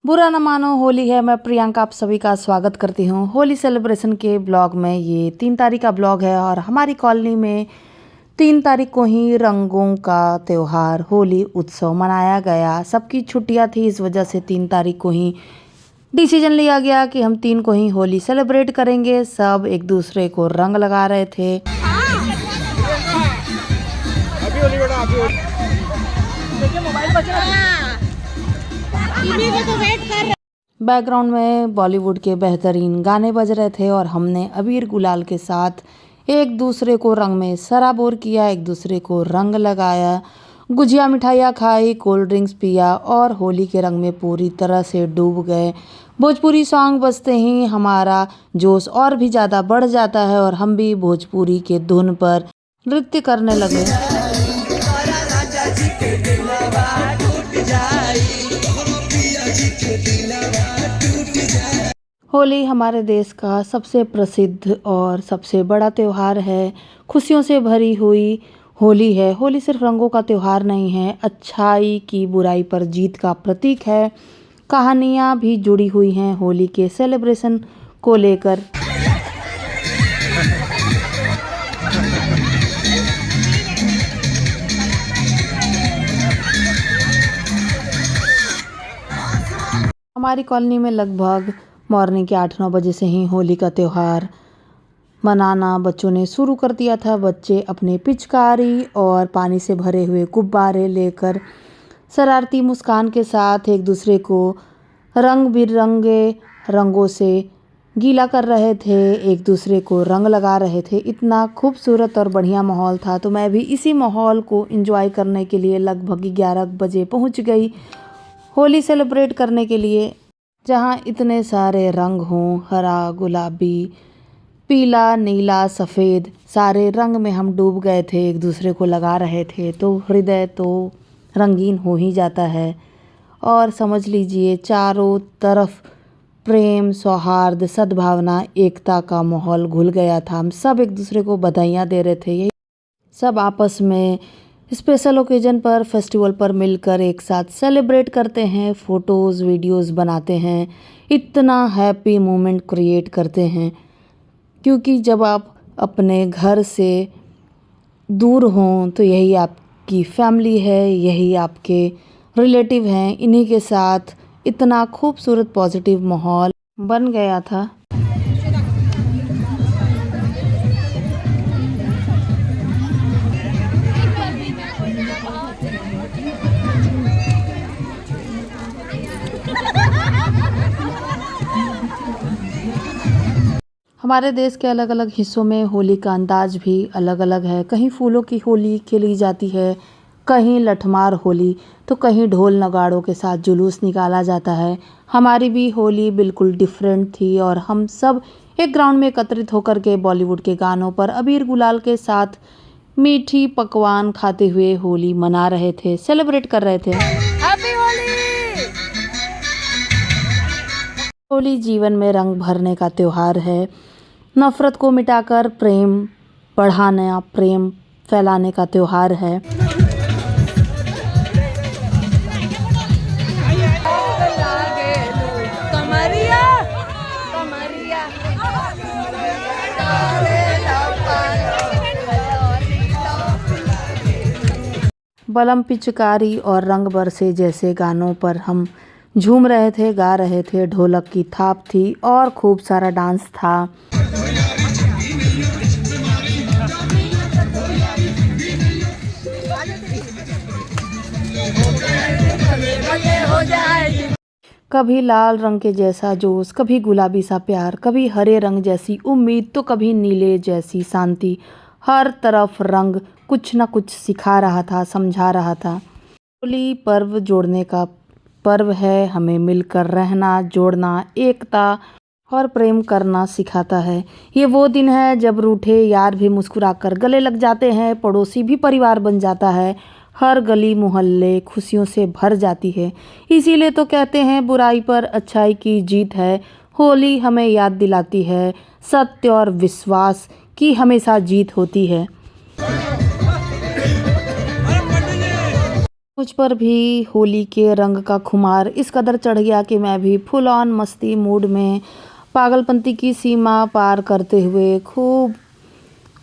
बुरा न मानो होली है। मैं प्रियंका आप सभी का स्वागत करती हूँ होली सेलिब्रेशन के ब्लॉग में। ये 3 तारीख का ब्लॉग है और हमारी कॉलोनी में 3 तारीख को ही रंगों का त्यौहार होली उत्सव मनाया गया। सबकी छुट्टियाँ थी, इस वजह से 3 तारीख को ही डिसीजन लिया गया कि हम 3 को ही होली सेलिब्रेट करेंगे। सब एक दूसरे को रंग लगा रहे थे। बैकग्राउंड में बॉलीवुड के बेहतरीन गाने बज रहे थे और हमने अबीर गुलाल के साथ एक दूसरे को रंग में सराबोर किया, एक दूसरे को रंग लगाया, गुजिया मिठाइयाँ खाई, कोल्ड ड्रिंक्स पिया और होली के रंग में पूरी तरह से डूब गए। भोजपुरी सॉन्ग बजते ही हमारा जोश और भी ज़्यादा बढ़ जाता है और हम भी भोजपुरी के धुन पर नृत्य करने लगे। होली हमारे देश का सबसे प्रसिद्ध और सबसे बड़ा त्यौहार है। खुशियों से भरी हुई होली है। होली सिर्फ रंगों का त्यौहार नहीं है, अच्छाई की बुराई पर जीत का प्रतीक है। कहानियाँ भी जुड़ी हुई हैं होली के सेलिब्रेशन को लेकर। हमारी कॉलोनी में लगभग मॉर्निंग के 8-9 बजे से ही होली का त्यौहार मनाना बच्चों ने शुरू कर दिया था। बच्चे अपने पिचकारी और पानी से भरे हुए गुब्बारे लेकर शरारती मुस्कान के साथ एक दूसरे को रंग बिरंगे रंगों से गीला कर रहे थे, एक दूसरे को रंग लगा रहे थे। इतना खूबसूरत और बढ़िया माहौल था, तो मैं भी इसी माहौल को एंजॉय करने के लिए लगभग 11 बजे पहुंच गई होली सेलिब्रेट करने के लिए। जहां इतने सारे रंग हों, हरा, गुलाबी, पीला, नीला, सफ़ेद, सारे रंग में हम डूब गए थे, एक दूसरे को लगा रहे थे। तो हृदय तो रंगीन हो ही जाता है और समझ लीजिए चारों तरफ प्रेम, सौहार्द, सद्भावना, एकता का माहौल घुल गया था। हम सब एक दूसरे को बधाइयाँ दे रहे थे। यही सब आपस में स्पेशल ओकेजन पर, फेस्टिवल पर मिलकर एक साथ सेलिब्रेट करते हैं, फ़ोटोज़ वीडियोज़ बनाते हैं, इतना हैप्पी मोमेंट क्रिएट करते हैं। क्योंकि जब आप अपने घर से दूर हों तो यही आपकी फैमिली है, यही आपके रिलेटिव हैं। इन्हीं के साथ इतना खूबसूरत पॉजिटिव माहौल बन गया था। हमारे देश के अलग अलग हिस्सों में होली का अंदाज भी अलग अलग है। कहीं फूलों की होली खेली जाती है, कहीं लठमार होली, तो कहीं ढोल नगाड़ों के साथ जुलूस निकाला जाता है। हमारी भी होली बिल्कुल डिफरेंट थी और हम सब एक ग्राउंड में एकत्रित होकर के बॉलीवुड के गानों पर अबीर गुलाल के साथ मीठी पकवान खाते हुए होली मना रहे थे, सेलिब्रेट कर रहे थे। हैप्पी होली! होली जीवन में रंग भरने का त्यौहार है। नफ़रत को मिटाकर प्रेम बढ़ाना, प्रेम फैलाने का त्यौहार है। बलम पिचकारी और रंग बरसे जैसे गानों पर हम झूम रहे थे, गा रहे थे। ढोलक की थाप थी और खूब सारा डांस था। कभी लाल रंग के जैसा जोश, कभी गुलाबी सा प्यार, कभी हरे रंग जैसी उम्मीद, तो कभी नीले जैसी शांति। हर तरफ रंग कुछ न कुछ सिखा रहा था, समझा रहा था। होली पर्व जोड़ने का पर्व है, हमें मिलकर रहना, जोड़ना, एकता और प्रेम करना सिखाता है। ये वो दिन है जब रूठे यार भी मुस्कुराकर गले लग जाते हैं, पड़ोसी भी परिवार बन जाता है, हर गली मोहल्ले खुशियों से भर जाती है। इसीलिए तो कहते हैं बुराई पर अच्छाई की जीत है। होली हमें याद दिलाती है सत्य और विश्वास की हमेशा जीत होती है। मुझ पर भी होली के रंग का खुमार इस कदर चढ़ गया कि मैं भी फुल ऑन मस्ती मूड में पागलपंती की सीमा पार करते हुए खूब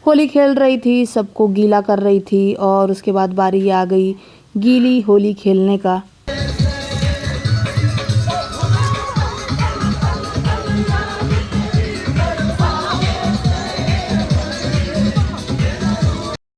होली खेल रही थी, सबको गीला कर रही थी और उसके बाद बारी आ गई गीली होली खेलने का।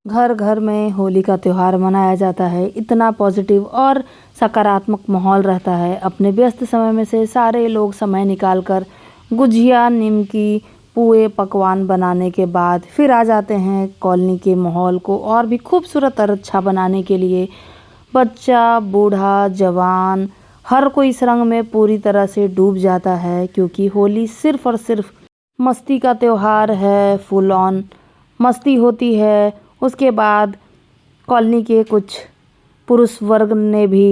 घर घर में होली का त्यौहार मनाया जाता है। इतना पॉजिटिव और सकारात्मक माहौल रहता है। अपने व्यस्त समय में से सारे लोग समय निकाल कर गुजिया, निमकी, पुए, पकवान बनाने के बाद फिर आ जाते हैं कॉलोनी के माहौल को और भी खूबसूरत और अच्छा बनाने के लिए। बच्चा, बूढ़ा, जवान हर कोई इस रंग में पूरी तरह से डूब जाता है, क्योंकि होली सिर्फ़ और सिर्फ मस्ती का त्यौहार है। फुल ऑन मस्ती होती है। उसके बाद कॉलोनी के कुछ पुरुष वर्ग ने भी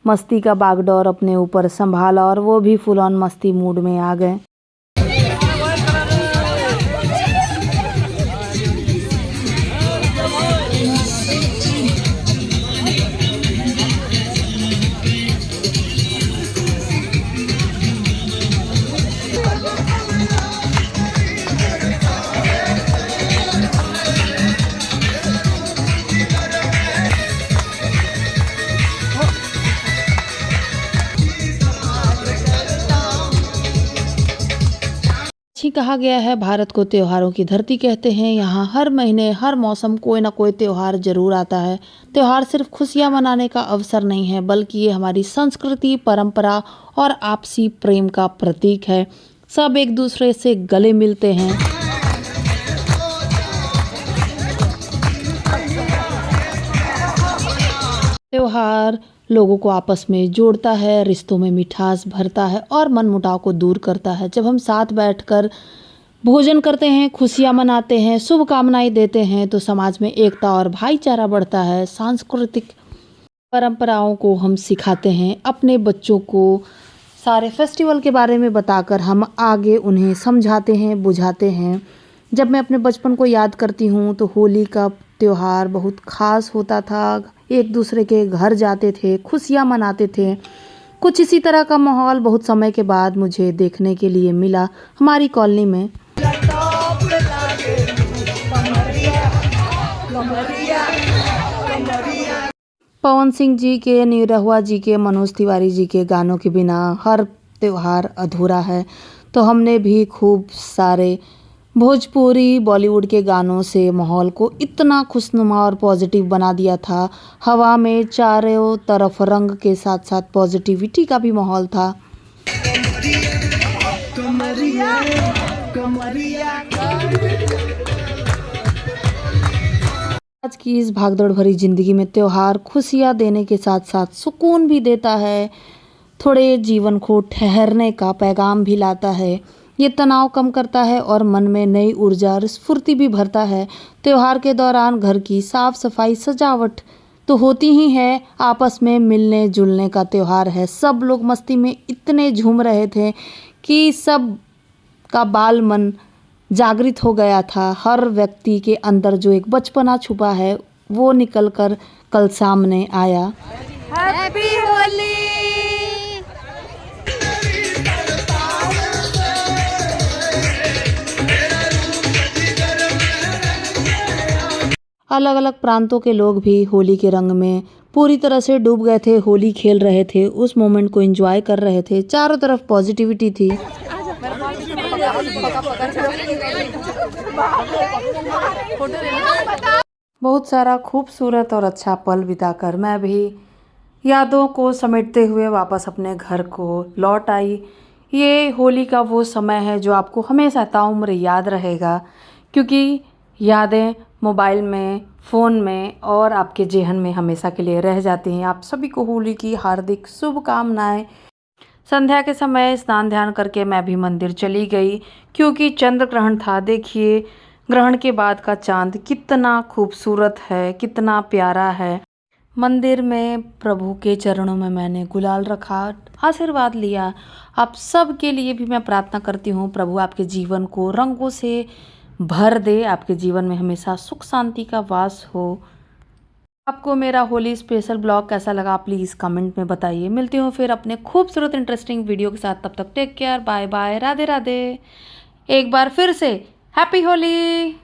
मस्ती का बागडोर अपने ऊपर संभाला और वो भी फुल ऑन मस्ती मूड में आ गए। ही कहा गया है, भारत को त्योहारों की धरती कहते हैं। यहाँ हर महीने हर मौसम कोई ना कोई त्यौहार जरूर आता है। त्यौहार सिर्फ खुशियाँ मनाने का अवसर नहीं है, बल्कि ये हमारी संस्कृति, परंपरा और आपसी प्रेम का प्रतीक है। सब एक दूसरे से गले मिलते हैं। त्योहार लोगों को आपस में जोड़ता है, रिश्तों में मिठास भरता है और मनमुटाव को दूर करता है। जब हम साथ बैठकर भोजन करते हैं, खुशियाँ मनाते हैं, शुभकामनाएं देते हैं, तो समाज में एकता और भाईचारा बढ़ता है। सांस्कृतिक परंपराओं को हम सिखाते हैं अपने बच्चों को। सारे फेस्टिवल के बारे में बताकर हम आगे उन्हें समझाते हैं, बुझाते हैं। जब मैं अपने बचपन को याद करती हूँ तो होली का त्यौहार बहुत ख़ास होता था। एक दूसरे के घर जाते थे, खुशियाँ मनाते थे। कुछ इसी तरह का माहौल बहुत समय के बाद मुझे देखने के लिए मिला हमारी कॉलोनी में। पवन सिंह जी के, निरहुआ जी के, मनोज तिवारी जी के गानों के बिना हर त्यौहार अधूरा है। तो हमने भी खूब सारे भोजपुरी, बॉलीवुड के गानों से माहौल को इतना खुशनुमा और पॉजिटिव बना दिया था। हवा में चारों तरफ रंग के साथ साथ पॉजिटिविटी का भी माहौल था। आज की इस भागदौड़ भरी ज़िंदगी में त्यौहार खुशियाँ देने के साथ साथ सुकून भी देता है। थोड़े जीवन को ठहरने का पैगाम भी लाता है। ये तनाव कम करता है और मन में नई ऊर्जा और स्फूर्ति भी भरता है। त्यौहार के दौरान घर की साफ सफाई, सजावट तो होती ही है। आपस में मिलने जुलने का त्यौहार है। सब लोग मस्ती में इतने झूम रहे थे कि सब का बाल मन जागृत हो गया था। हर व्यक्ति के अंदर जो एक बचपना छुपा है वो निकल कर कल सामने आया। हैप्पी होली। अलग अलग प्रांतों के लोग भी होली के रंग में पूरी तरह से डूब गए थे। होली खेल रहे थे, उस मोमेंट को एंजॉय कर रहे थे। चारों तरफ पॉजिटिविटी थी। बहुत सारा खूबसूरत और अच्छा पल बिताकर मैं भी यादों को समेटते हुए वापस अपने घर को लौट आई। ये होली का वो समय है जो आपको हमेशा ताउम्र याद रहेगा, क्योंकि यादें मोबाइल में, फ़ोन में और आपके जेहन में हमेशा के लिए रह जाती हैं। आप सभी को होली की हार्दिक शुभकामनाएं। संध्या के समय स्नान ध्यान करके मैं भी मंदिर चली गई, क्योंकि चंद्र ग्रहण था। देखिए, ग्रहण के बाद का चांद कितना खूबसूरत है, कितना प्यारा है। मंदिर में प्रभु के चरणों में मैंने गुलाल रखा, आशीर्वाद लिया। आप सब के लिए भी मैं प्रार्थना करती हूँ, प्रभु आपके जीवन को रंगों से भर दे, आपके जीवन में हमेशा सुख शांति का वास हो। आपको मेरा होली स्पेशल ब्लॉग कैसा लगा प्लीज़ कमेंट में बताइए। मिलती हूँ फिर अपने खूबसूरत इंटरेस्टिंग वीडियो के साथ। तब तक take care, bye bye, Radhe Radhe. एक बार फिर से हैप्पी होली।